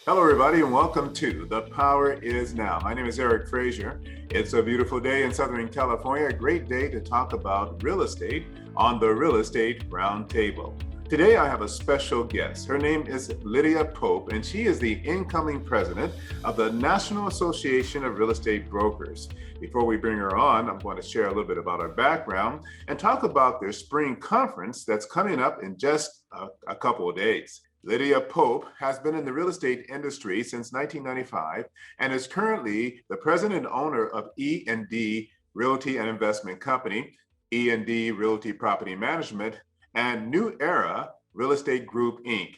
Hello, everybody, and welcome to The Power Is Now. My name is Eric Frazier. It's a beautiful day in Southern California, a great day to talk about real estate on the Real Estate Roundtable. Today, I have a special guest. Her name is Lydia Pope, and she is the incoming president of the National Association of Real Estate Brokers. Before we bring her on, I'm going to share a little bit about her background and talk about their spring conference that's coming up in just a couple of days. Lydia Pope has been in the real estate industry since 1995 and is currently the president and owner of E&D Realty and Investment Company, E&D Realty Property Management, and New Era Real Estate Group, Inc.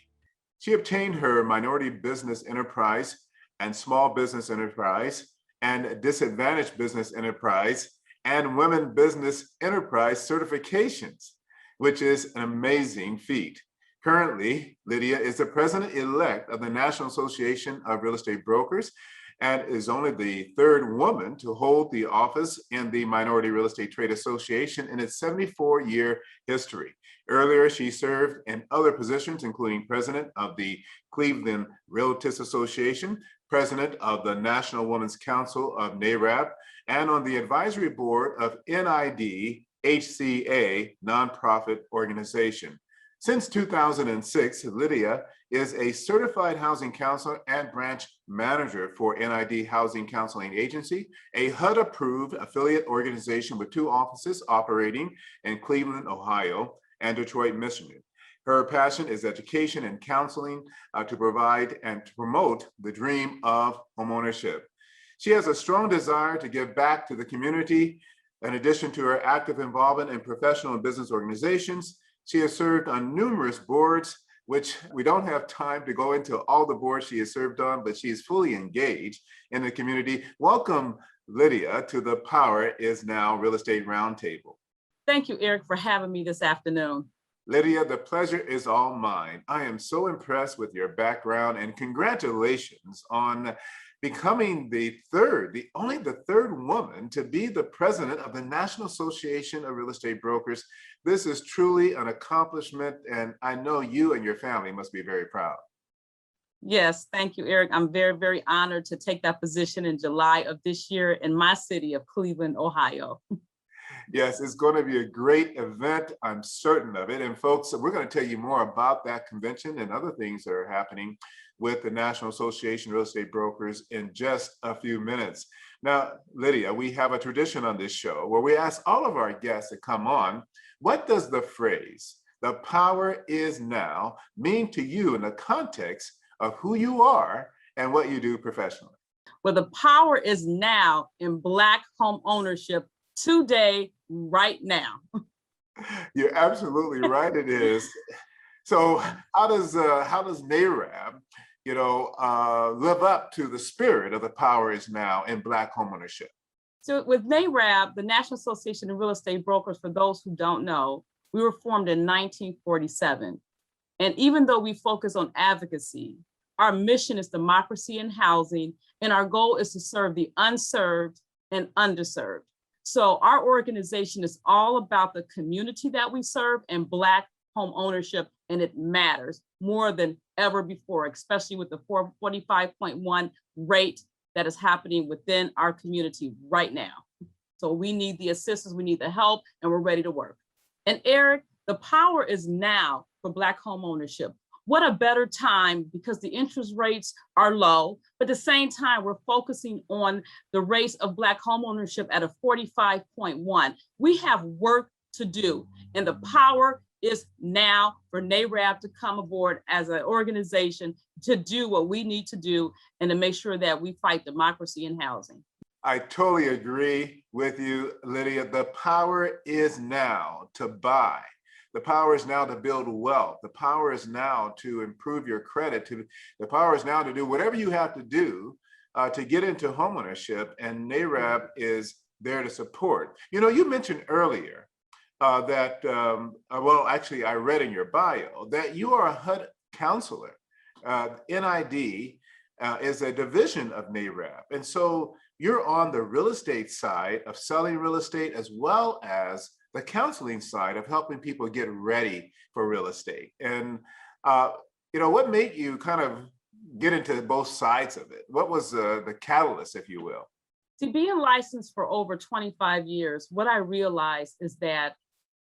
She obtained her Minority Business Enterprise and Small Business Enterprise and Disadvantaged Business Enterprise and Women Business Enterprise certifications, which is an amazing feat. Currently, Lydia is the president-elect of the National Association of Real Estate Brokers and is only the third woman to hold the office in the Minority Real Estate Trade Association in its 74-year history. Earlier, she served in other positions, including president of the Cleveland Realtors Association, president of the National Women's Council of NAREB, and on the advisory board of NID HCA nonprofit organization. Since 2006, Lydia is a certified housing counselor and branch manager for NID Housing Counseling Agency, a HUD-approved affiliate organization with 2 offices operating in Cleveland, Ohio, and Detroit, Michigan. Her passion is education and counseling to provide and to promote the dream of homeownership. She has a strong desire to give back to the community. In addition to her active involvement in professional and business organizations, she has served on numerous boards, which we don't have time to go into all the boards she has served on, but she is fully engaged in the community. Welcome, Lydia, to the Power Is Now Real Estate Roundtable. Thank you, Eric, for having me this afternoon. Lydia, the pleasure is all mine. I am so impressed with your background, and congratulations on becoming only the third woman to be the president of the National Association of Real Estate Brokers. This is truly an accomplishment, and I know you and your family must be very proud. Yes, thank you, Eric. I'm very, very honored to take that position in July of this year in my city of Cleveland, Ohio. Yes, it's going to be a great event. I'm certain of it. And folks, we're going to tell you more about that convention and other things that are happening with the National Association of Real Estate Brokers in just a few minutes. Now, Lydia, we have a tradition on this show where we ask all of our guests to come on, what does the phrase, "the power is now," mean to you in the context of who you are and what you do professionally? Well, the power is now in Black home ownership today, right now. You're absolutely right, it is. So how does NAREB, live up to the spirit of the power is now in Black homeownership? So with NAREB, the National Association of Real Estate Brokers, for those who don't know, we were formed in 1947. And even though we focus on advocacy, our mission is democracy in housing, and our goal is to serve the unserved and underserved. So our organization is all about the community that we serve and Black home ownership, and it matters more than ever before, especially with the 445.1 rate that is happening within our community right now. So we need the assistance, we need the help, and we're ready to work. And Eric, the power is now for Black home ownership. What a better time, because the interest rates are low, but at the same time, we're focusing on the rates of Black homeownership at a 45.1. We have work to do, and the power is now for NAREB to come aboard as an organization to do what we need to do and to make sure that we fight democracy in housing. I totally agree with you, Lydia. The power is now to buy. The power is now to build wealth. The power is now to improve your credit. The power is now to do whatever you have to do to get into homeownership, and NAREB is there to support. You mentioned earlier actually, I read in your bio that you are a HUD counselor. NID is a division of NAREB. And so you're on the real estate side of selling real estate, as well as the counseling side of helping people get ready for real estate. And what made you kind of get into both sides of it? What was the catalyst, if you will? To being licensed for over 25 years, what I realized is that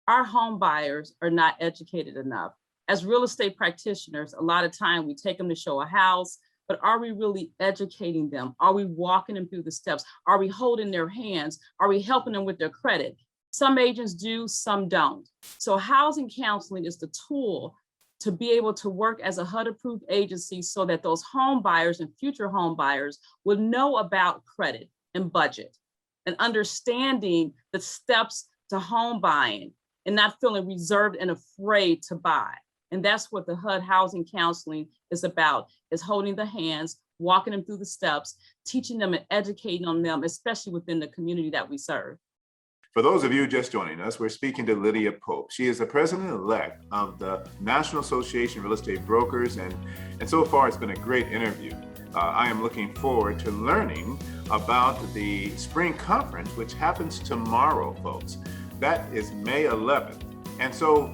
our home buyers are not educated enough. As real estate practitioners, a lot of time we take them to show a house, but are we really educating them? Are we walking them through the steps? Are we holding their hands? Are we helping them with their credit? Some agents do, some don't. So housing counseling is the tool to be able to work as a HUD-approved agency so that those home buyers and future home buyers will know about credit and budget and understanding the steps to home buying and not feeling reserved and afraid to buy. And that's what the HUD housing counseling is about, is holding the hands, walking them through the steps, teaching them and educating on them, especially within the community that we serve. For those of you just joining us, we're speaking to Lydia Pope. She is the president-elect of the National Association of Real Estate Brokers, and so far it's been a great interview. I am looking forward to learning about the spring conference, which happens tomorrow, folks. That is May 11th. And so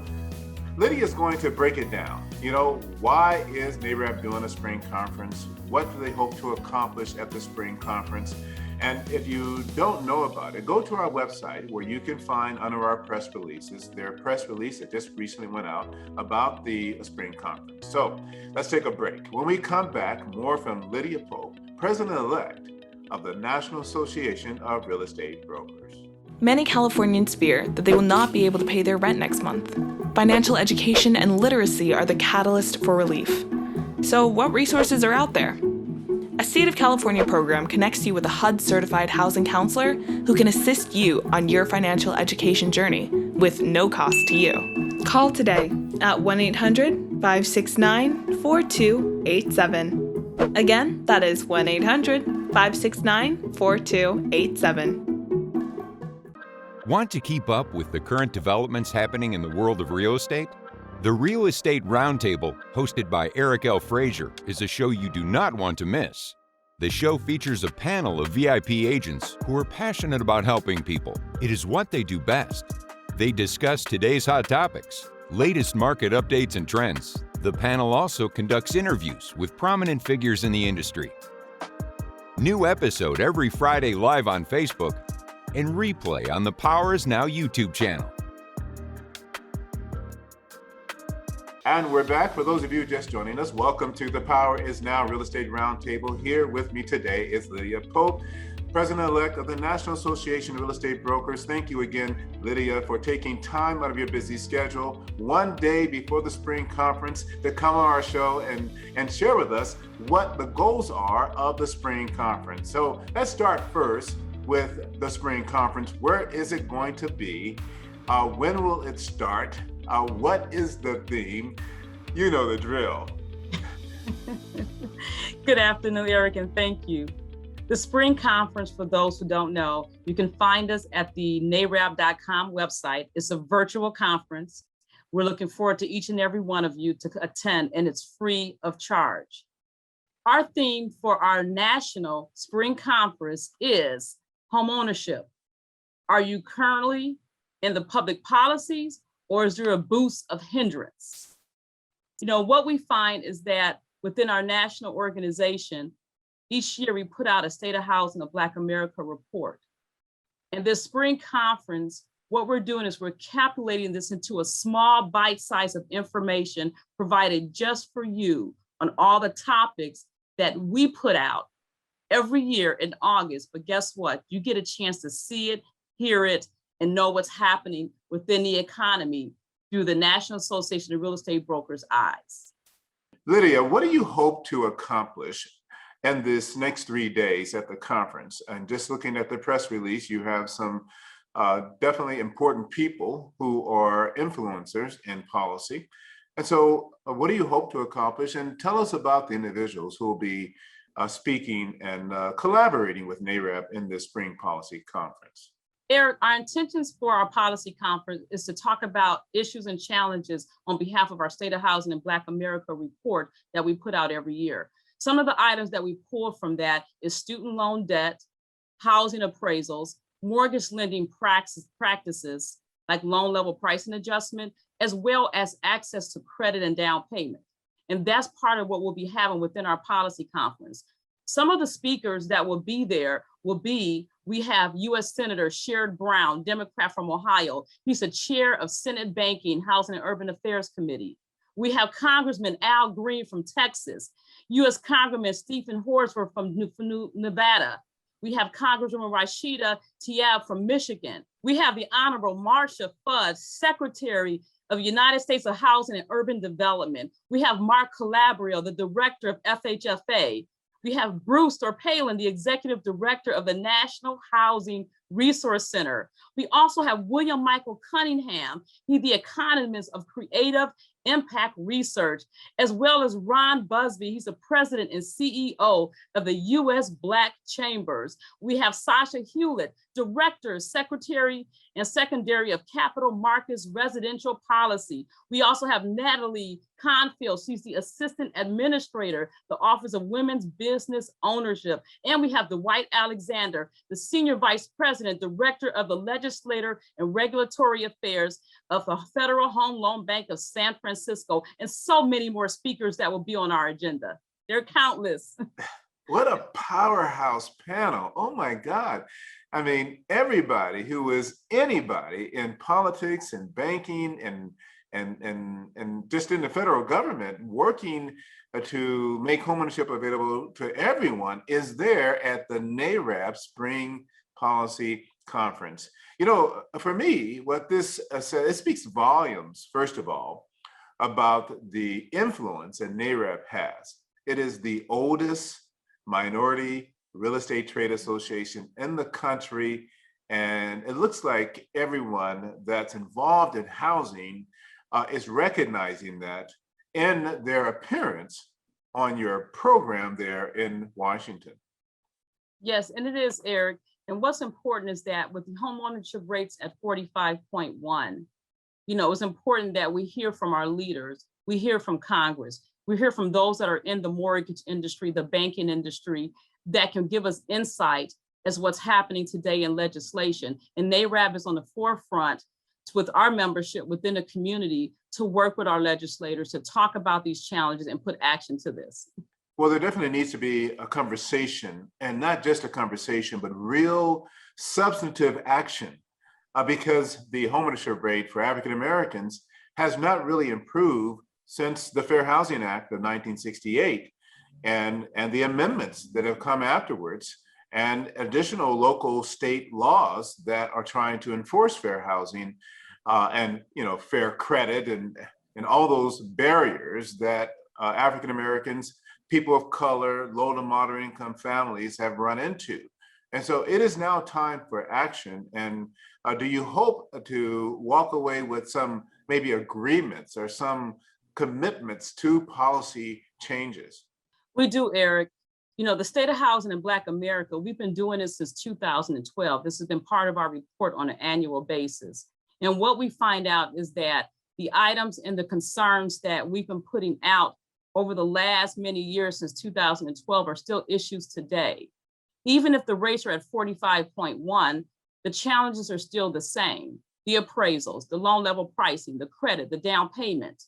Lydia is going to break it down. You know, why is NAREB doing a spring conference? What do they hope to accomplish at the spring conference? And if you don't know about it, go to our website where you can find under our press releases, their press release that just recently went out about the spring conference. So let's take a break. When we come back, more from Lydia Pope, president-elect of the National Association of Real Estate Brokers. Many Californians fear that they will not be able to pay their rent next month. Financial education and literacy are the catalyst for relief. So what resources are out there? A State of California program connects you with a HUD-certified housing counselor who can assist you on your financial education journey with no cost to you. Call today at 1-800-569-4287. Again, that is 1-800-569-4287. Want to keep up with the current developments happening in the world of real estate? The Real Estate Roundtable, hosted by Eric L. Frazier, is a show you do not want to miss. The show features a panel of VIP agents who are passionate about helping people. It is what they do best. They discuss today's hot topics, latest market updates and trends. The panel also conducts interviews with prominent figures in the industry. New episode every Friday live on Facebook and replay on the Power Is Now YouTube channel. And we're back. For those of you just joining us, welcome to the Power Is Now Real Estate Roundtable. Here with me today is Lydia Pope, president-elect of the National Association of Real Estate Brokers. Thank you again, Lydia, for taking time out of your busy schedule, one day before the spring conference, to come on our show and share with us what the goals are of the spring conference. So let's start first with the spring conference. Where is it going to be? When will it start? What is the theme? You know the drill. Good afternoon, Eric, and thank you. The spring conference, for those who don't know, you can find us at the NAREB.com website. It's a virtual conference. We're looking forward to each and every one of you to attend, and it's free of charge. Our theme for our national spring conference is homeownership. Are you currently in the public policies, or is there a boost of hindrance? You know, what we find is that within our national organization, each year we put out a State of Housing of Black America report. And this spring conference, what we're doing is we're calculating this into a small bite size of information provided just for you on all the topics that we put out every year in August. But guess what? You get a chance to see it, hear it, and know what's happening within the economy through the National Association of Real Estate Brokers' eyes. Lydia, what do you hope to accomplish in this next 3 days at the conference? And just looking at the press release, you have some definitely important people who are influencers in policy. And so what do you hope to accomplish? And tell us about the individuals who will be speaking and collaborating with NAREB in this spring policy conference. Eric, our intentions for our policy conference is to talk about issues and challenges on behalf of our State of Housing and Black America report that we put out every year. Some of the items that we pulled from that is student loan debt, housing appraisals, mortgage lending practices like loan level pricing adjustment, as well as access to credit and down payment. And that's part of what we'll be having within our policy conference. Some of the speakers that will be there will be, we have US Senator Sherrod Brown, Democrat from Ohio. He's the chair of Senate Banking, Housing and Urban Affairs Committee. We have Congressman Al Green from Texas, US Congressman Stephen Horsford from Nevada. We have Congresswoman Rashida Tlaib from Michigan. We have the Honorable Marcia Fudge, Secretary of the United States of Housing and Urban Development. We have Mark Calabria, the Director of FHFA. We have Bruce Thorpalin, the Executive Director of the National Housing Resource Center. We also have William Michael Cunningham. He's the economist of Creative Impact Research, as well as Ron Busby. He's the president and CEO of the U.S. Black Chambers. We have Sasha Hewlett, Director, Secretary, and Secondary of Capital Markets Residential Policy. We also have Natalie Confield. She's the Assistant Administrator, the Office of Women's Business Ownership. And we have Dwight Alexander, the Senior Vice President, Director of the Legislator and Regulatory Affairs of the Federal Home Loan Bank of San Francisco, and so many more speakers that will be on our agenda. They're countless. What a powerhouse panel. Oh my God. I mean, everybody who is anybody in politics and banking and just in the federal government working to make homeownership available to everyone is there at the NAREB Spring Policy Conference. You know, for me, what this says, it speaks volumes, first of all, about the influence that NAREB has. It is the oldest minority real estate trade association in the country. And it looks like everyone that's involved in housing is recognizing that in their appearance on your program there in Washington. Yes, and it is, Eric. And what's important is that with the home ownership rates at 45.1, you know, it's important that we hear from our leaders, we hear from Congress, we hear from those that are in the mortgage industry, the banking industry, that can give us insight as what's happening today in legislation. And NAREB is on the forefront with our membership within the community to work with our legislators to talk about these challenges and put action to this. Well, there definitely needs to be a conversation, and not just a conversation, but real substantive action, because the homeownership rate for African Americans has not really improved since the Fair Housing Act of 1968 and the amendments that have come afterwards, and additional local state laws that are trying to enforce fair housing and fair credit and all those barriers that African Americans, people of color, low to moderate income families have run into. And so it is now time for action. And do you hope to walk away with some maybe agreements or some commitments to policy changes? We do, Eric. You know, the state of housing in Black America, we've been doing this since 2012. This has been part of our report on an annual basis. And what we find out is that the items and the concerns that we've been putting out over the last many years since 2012 are still issues today. Even if the rates are at 45.1, the challenges are still the same. The appraisals, the loan level pricing, the credit, the down payment.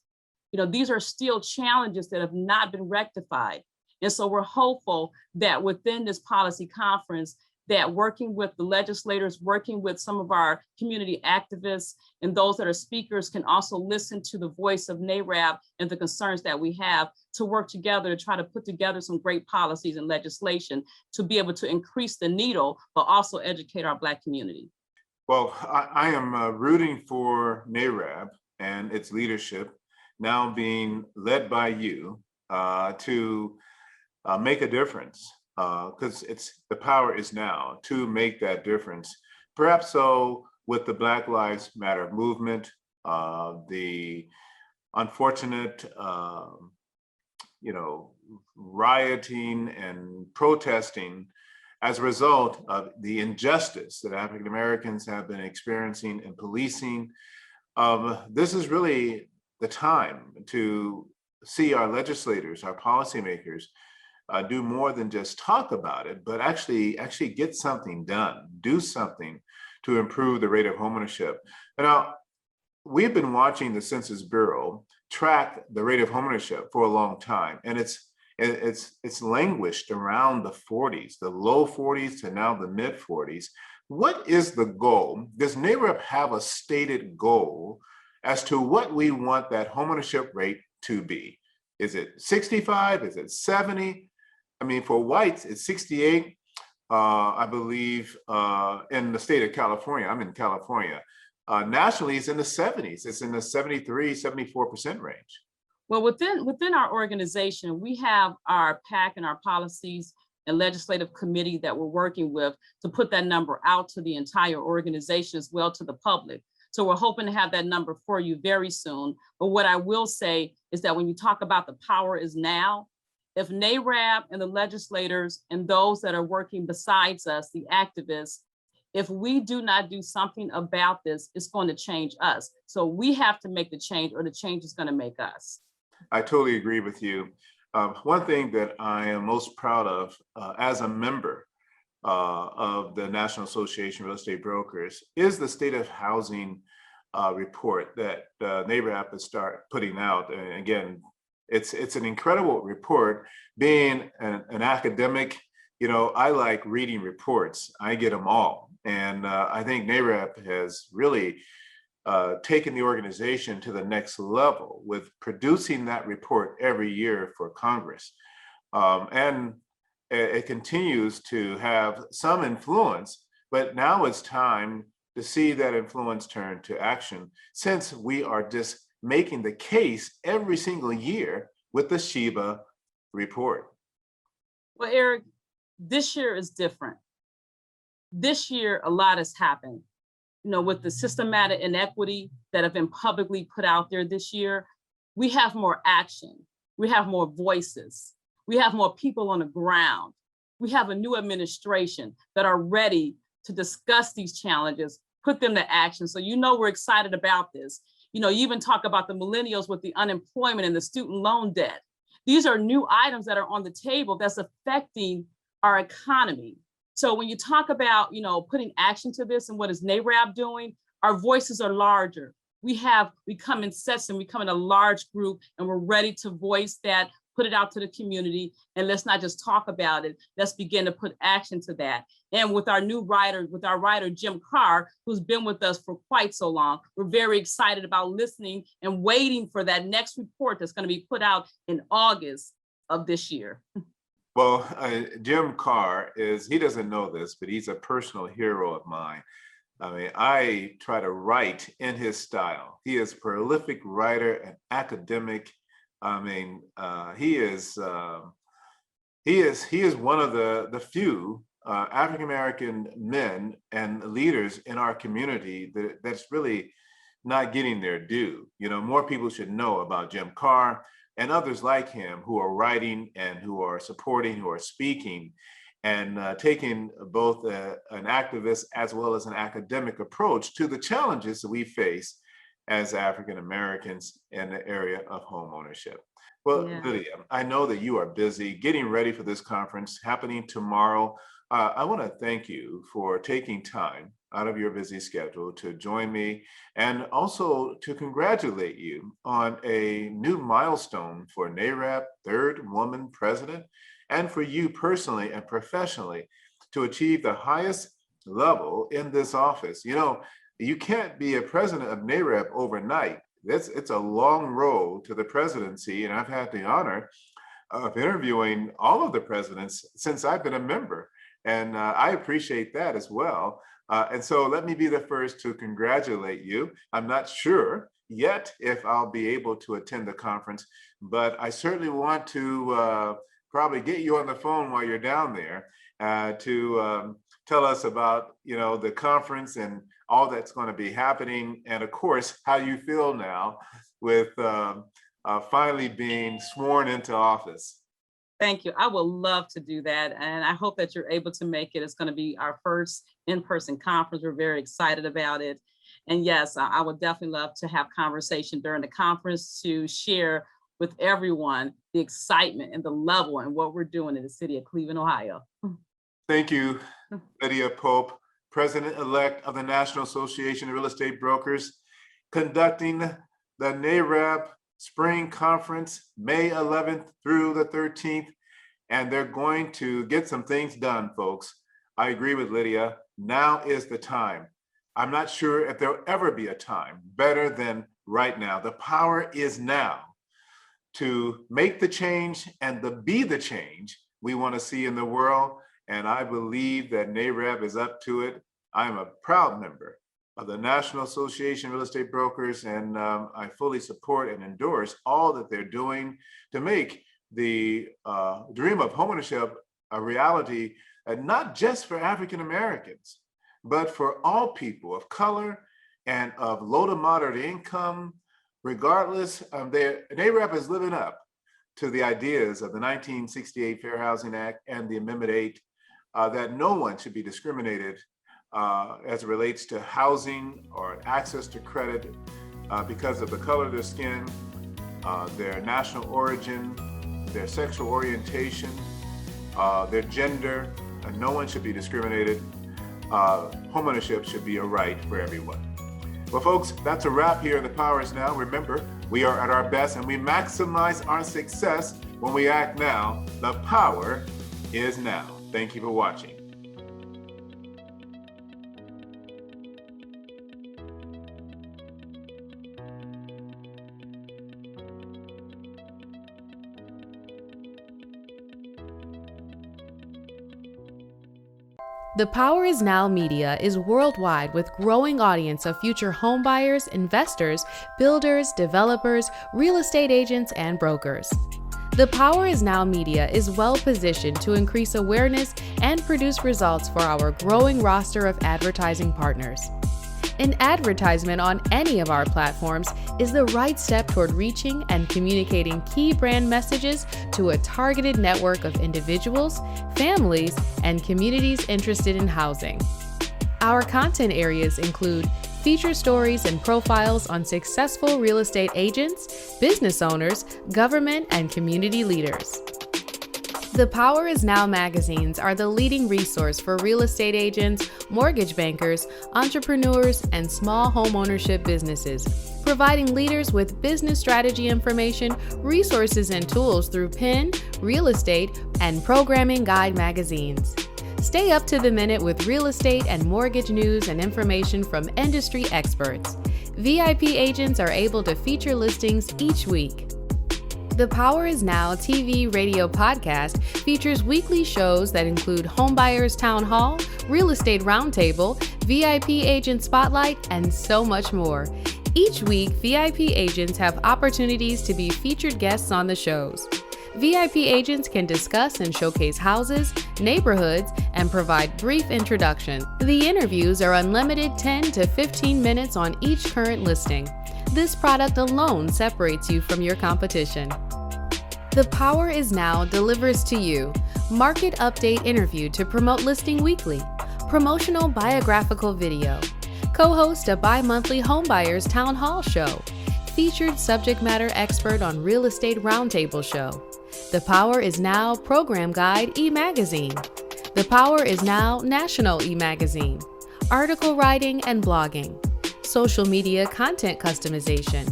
You know, these are still challenges that have not been rectified. And so we're hopeful that within this policy conference, that working with the legislators, working with some of our community activists and those that are speakers can also listen to the voice of NAREB and the concerns that we have to work together to try to put together some great policies and legislation to be able to increase the needle, but also educate our Black community. Well, I am rooting for NAREB and its leadership now being led by you to make a difference, because the power is now to make that difference. Perhaps so with the Black Lives Matter movement, the unfortunate, rioting and protesting as a result of the injustice that African Americans have been experiencing in policing. This is really the time to see our legislators, our policymakers, do more than just talk about it, but actually get something done, do something to improve the rate of homeownership. Now, we've been watching the Census Bureau track the rate of homeownership for a long time, and it's languished around the 40s, the low 40s to now the mid 40s. What is the goal? Does NAREB have a stated goal as to what we want that homeownership rate to be? Is it 65? Is it 70? I mean, for whites, it's 68. I believe in the state of California, I'm in California. Nationally, it's in the 70s. It's in the 73, 74% range. Well, within our organization, we have our PAC and our policies and legislative committee that we're working with to put that number out to the entire organization as well to the public. So we're hoping to have that number for you very soon. But what I will say is that when you talk about the power is now, if NAREB and the legislators and those that are working besides us, the activists, if we do not do something about this, it's going to change us. So we have to make the change, or the change is going to make us. I totally agree with you. One thing that I am most proud of as a member of the National Association of Real Estate Brokers is the State of Housing report that NAREB has started putting out. And again, it's an incredible report. Being an academic, you know, I like reading reports. I get them all. And I think NAREB has really taken the organization to the next level with producing that report every year for Congress. And it continues to have some influence, but now it's time to see that influence turn to action, since we are just making the case every single year with the Sheba report. Well, Eric, this year is different. This year, a lot has happened. You know, with the systematic inequity that have been publicly put out there this year, we have more action. We have more voices. We have more people on the ground. We have a new administration that are ready to discuss these challenges, put them to action. So, you know, we're excited about this. You know, you even talk about the millennials with the unemployment and the student loan debt. These are new items that are on the table that's affecting our economy. So when you talk about, you know, putting action to this and what is NAREB doing, our voices are larger. We come in sets and we come in a large group, and we're ready to voice that, put it out to the community, and let's not just talk about it. Let's begin to put action to that. And with our new writer, Jim Carr, who's been with us for quite so long, we're very excited about listening and waiting for that next report that's going to be put out in August of this year. Well, Jim Carr he doesn't know this, but he's a personal hero of mine. I mean, I try to write in his style. He is a prolific writer and academic. I mean, he is one of the few African-American men and leaders in our community that's really not getting their due. You know, more people should know about Jim Carr and others like him who are writing and who are supporting, who are speaking, and taking both an activist as well as an academic approach to the challenges that we face as African Americans in the area of home ownership. Well, yeah. Lydia, I know that you are busy getting ready for this conference happening tomorrow. I want to thank you for taking time out of your busy schedule to join me, and also to congratulate you on a new milestone for NAREB, third woman president, and for you personally and professionally to achieve the highest level in this office. You know, you can't be a president of NAREB overnight. It's a long road to the presidency, and I've had the honor of interviewing all of the presidents since I've been a member, and I appreciate that as well. And so let me be the first to congratulate you. I'm not sure yet if I'll be able to attend the conference, but I certainly want to probably get you on the phone while you're down there to tell us about, you know, the conference and all that's going to be happening, and of course, how you feel now with finally being sworn into office. Thank you. I would love to do that, and I hope that you're able to make it. It's going to be our first in-person conference. We're very excited about it. And yes, I would definitely love to have conversation during the conference to share with everyone the excitement and the level and what we're doing in the city of Cleveland, Ohio. Thank you, Lydia Pope, President-elect of the National Association of Real Estate Brokers. conducting the NAREB Spring Conference, May 11th through the 13th, and they're going to get some things done, folks. I agree with Lydia. Now is the time. I'm not sure if there'll ever be a time better than right now. The power is now to make the change and to be the change we want to see in the world. And I believe that NAREB is up to it. I am a proud member of the National Association of Real Estate Brokers, and I fully support and endorse all that they're doing to make the dream of homeownership a reality, not just for African Americans, but for all people of color and of low to moderate income. Regardless, NAREB is living up to the ideas of the 1968 Fair Housing Act and the Amendment 8 that no one should be discriminated as it relates to housing or access to credit because of the color of their skin, their national origin, their sexual orientation, their gender. No one should be discriminated. Homeownership should be a right for everyone. Well, folks, that's a wrap here in The Power Is Now. Remember, we are at our best and we maximize our success when we act now. The power is now. Thank you for watching. The Power Is Now Media is worldwide with growing audience of future homebuyers, investors, builders, developers, real estate agents, and brokers. The Power Is Now Media is well positioned to increase awareness and produce results for our growing roster of advertising partners. An advertisement on any of our platforms is the right step toward reaching and communicating key brand messages to a targeted network of individuals, families, and communities interested in housing. Our content areas include feature stories and profiles on successful real estate agents, business owners, government, and community leaders. The Power Is Now magazines are the leading resource for real estate agents, mortgage bankers, entrepreneurs, and small home ownership businesses, providing leaders with business strategy information, resources, and tools through PIN, real estate, and programming guide magazines. Stay up to the minute with real estate and mortgage news and information from industry experts. VIP agents are able to feature listings each week. The Power Is Now TV radio podcast features weekly shows that include Homebuyers Town Hall, Real Estate Roundtable, VIP Agent Spotlight, and so much more. Each week, VIP agents have opportunities to be featured guests on the shows. VIP agents can discuss and showcase houses, neighborhoods, and provide brief introduction. The interviews are unlimited 10 to 15 minutes on each current listing. This product alone separates you from your competition. The Power Is Now delivers to you market update interview to promote listing weekly, promotional biographical video, co-host a bi-monthly Homebuyers Town Hall show, featured subject matter expert on Real Estate Roundtable show, The Power Is Now Program Guide e-magazine, The Power Is Now National e-magazine, article writing and blogging, social media content customization,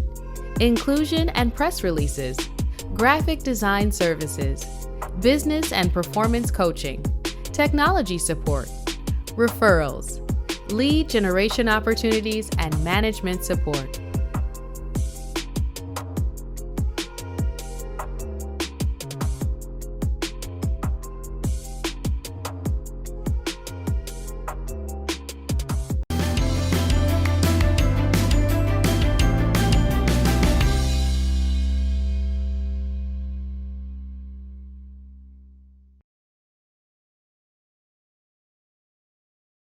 inclusion and press releases, graphic design services, business and performance coaching, technology support, referrals, lead generation opportunities, and management support.